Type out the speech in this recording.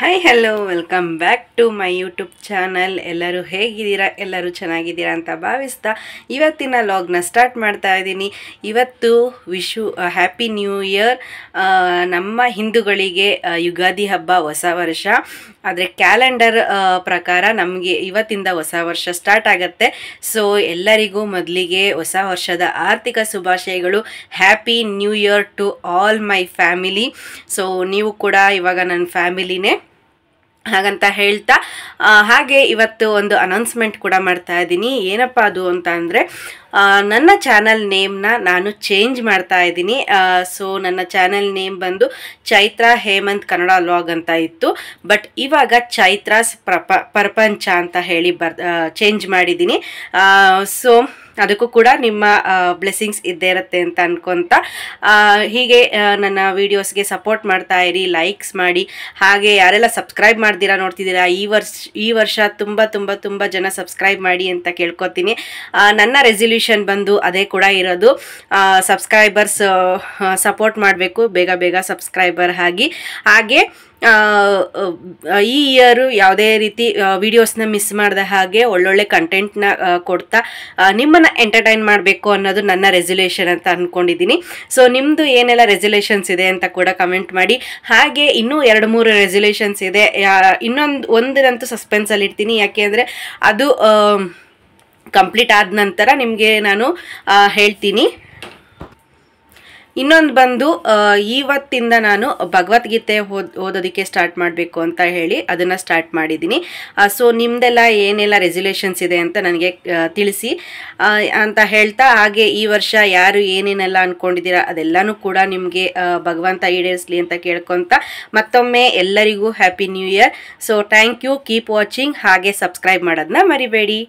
Hi hello welcome back to my YouTube channel. ಎಲ್ಲರೂ ಹೇಗಿದ್ದೀರಾ? ಎಲ್ಲರೂ ಚೆನ್ನಾಗಿದ್ದೀರಾ ಅಂತ ಭಾವಿಸ್ತಾ ಇವತ್ತಿನ ಲಾಗ್ನ ಸ್ಟಾರ್ಟ್ ಮಾಡ್ತಾ ಇದ್ದೀನಿ. ಇವತ್ತು ಹ್ಯಾಪಿ ನ್ಯೂ ಇಯರ್. ನಮ್ಮ ಹಿಂದೂಗಳಿಗೆ ಯುಗಾದಿ ಹಬ್ಬ, ಹೊಸ ವರ್ಷ. ಆದರೆ ಕ್ಯಾಲೆಂಡರ್ ಪ್ರಕಾರ ನಮಗೆ ಇವತ್ತಿಂದ ಹೊಸ ವರ್ಷ ಸ್ಟಾರ್ಟ್ ಆಗುತ್ತೆ. ಸೊ ಎಲ್ಲರಿಗೂ ಮೊದಲಿಗೆ ಹೊಸ ವರ್ಷದ ಆರ್ಥಿಕ ಶುಭಾಶಯಗಳು. Happy new year to all my family. So ನೀವು ಕೂಡ ಇವಾಗ ನನ್ನ ಫ್ಯಾಮಿಲಿನೇ ಹಾಗಂತ ಹೇಳ್ತಾ, ಹಾಗೆ ಇವತ್ತು ಒಂದು ಅನೌನ್ಸ್ಮೆಂಟ್ ಕೂಡ ಮಾಡ್ತಾ ಇದ್ದೀನಿ. ಏನಪ್ಪ ಅದು ಅಂತ ಅಂದರೆ, ನನ್ನ ಚಾನಲ್ ನೇಮ್ನ ನಾನು ಚೇಂಜ್ ಮಾಡ್ತಾ ಇದ್ದೀನಿ. ಸೊ ನನ್ನ ಚಾನಲ್ ನೇಮ್ ಬಂದು ಚೈತ್ರಾ ಹೇಮಂತ್ ಕನ್ನಡ ವ್ಲಾಗ್ ಅಂತ ಇತ್ತು. ಬಟ್ ಇವಾಗ ಚೈತ್ರಾಸ್ ಪ್ರಪಂಚ ಅಂತ ಹೇಳಿ ಚೇಂಜ್ ಮಾಡಿದ್ದೀನಿ. ಸೊ ಅದಕ್ಕೂ ಕೂಡ ನಿಮ್ಮ ಬ್ಲೆಸ್ಸಿಂಗ್ಸ್ ಇದ್ದೇ ಇರುತ್ತೆ ಅಂತ ಅನ್ಕೊಂತ, ಹೀಗೆ ನನ್ನ ವೀಡಿಯೋಸ್ಗೆ ಸಪೋರ್ಟ್ ಮಾಡ್ತಾ ಇರಿ, ಲೈಕ್ಸ್ ಮಾಡಿ. ಹಾಗೆ ಯಾರೆಲ್ಲ ಸಬ್ಸ್ಕ್ರೈಬ್ ಮಾಡ್ದಿರಾ ನೋಡ್ತಿದ್ದೀರಾ, ಈ ವರ್ಷ ತುಂಬ ಜನ ಸಬ್ಸ್ಕ್ರೈಬ್ ಮಾಡಿ ಅಂತ ಕೇಳ್ಕೊತೀನಿ. ನನ್ನ ರೆಸಲ್ಯೂಷನ್ ಬಂದು ಅದೇ ಕೂಡ ಇರೋದು, ಸಬ್ಸ್ಕ್ರೈಬರ್ಸ್ ಸಪೋರ್ಟ್ ಮಾಡಬೇಕು, ಬೇಗ ಸಬ್ಸ್ಕ್ರೈಬರ್ ಆಗಿ. ಹಾಗೆ ಈ ಇಯರು ಯಾವುದೇ ರೀತಿ ವಿಡಿಯೋಸ್ನ ಮಿಸ್ ಮಾಡಿದ ಹಾಗೆ ಒಳ್ಳೊಳ್ಳೆ ಕಂಟೆಂಟ್ನ ಕೊಡ್ತಾ ನಿಮ್ಮನ್ನು ಎಂಟರ್ಟೈನ್ ಮಾಡಬೇಕು ಅನ್ನೋದು ನನ್ನ ರೆಸಲ್ಯೂಷನ್ ಅಂತ ಅಂದ್ಕೊಂಡಿದ್ದೀನಿ. ಸೊ ನಿಮ್ಮದು ಏನೆಲ್ಲ ರೆಸಲ್ಯೂಷನ್ಸ್ ಇದೆ ಅಂತ ಕೂಡ ಕಮೆಂಟ್ ಮಾಡಿ. ಹಾಗೆ ಇನ್ನೂ 2-3 ರೆಸಲ್ಯೂಷನ್ಸ್ ಇದೆ. ಒಂದಿನಂತೂ ಸಸ್ಪೆನ್ಸಲ್ಲಿ ಇರ್ತೀನಿ, ಯಾಕೆ ಅಂದರೆ ಅದು ಕಂಪ್ಲೀಟ್ ಆದ ನಂತರ ನಿಮಗೆ ನಾನು ಹೇಳ್ತೀನಿ. ಇನ್ನೊಂದು ಬಂದು, ಇವತ್ತಿಂದ ನಾನು ಭಗವದ್ಗೀತೆ ಓದೋದಕ್ಕೆ ಸ್ಟಾರ್ಟ್ ಮಾಡಬೇಕು ಅಂತ ಹೇಳಿ ಅದನ್ನು ಸ್ಟಾರ್ಟ್ ಮಾಡಿದ್ದೀನಿ. ಸೊ ನಿಮ್ಮದೆಲ್ಲ ಏನೆಲ್ಲ ರೆಸಲ್ಯೂಷನ್ಸ್ ಇದೆ ಅಂತ ನನಗೆ ತಿಳಿಸಿ ಅಂತ ಹೇಳ್ತಾ, ಹಾಗೆ ಈ ವರ್ಷ ಯಾರು ಏನೇನೆಲ್ಲ ಅಂದ್ಕೊಂಡಿದ್ದೀರಾ ಅದೆಲ್ಲನೂ ಕೂಡ ನಿಮಗೆ ಭಗವಂತ ಈಡೇರಿಸಲಿ ಅಂತ ಕೇಳ್ಕೊತ ಮತ್ತೊಮ್ಮೆ ಎಲ್ಲರಿಗೂ happy new year. So thank you, keep watching. ಹಾಗೆ ಸಬ್ಸ್ಕ್ರೈಬ್ ಮಾಡೋದನ್ನ ಮರಿಬೇಡಿ.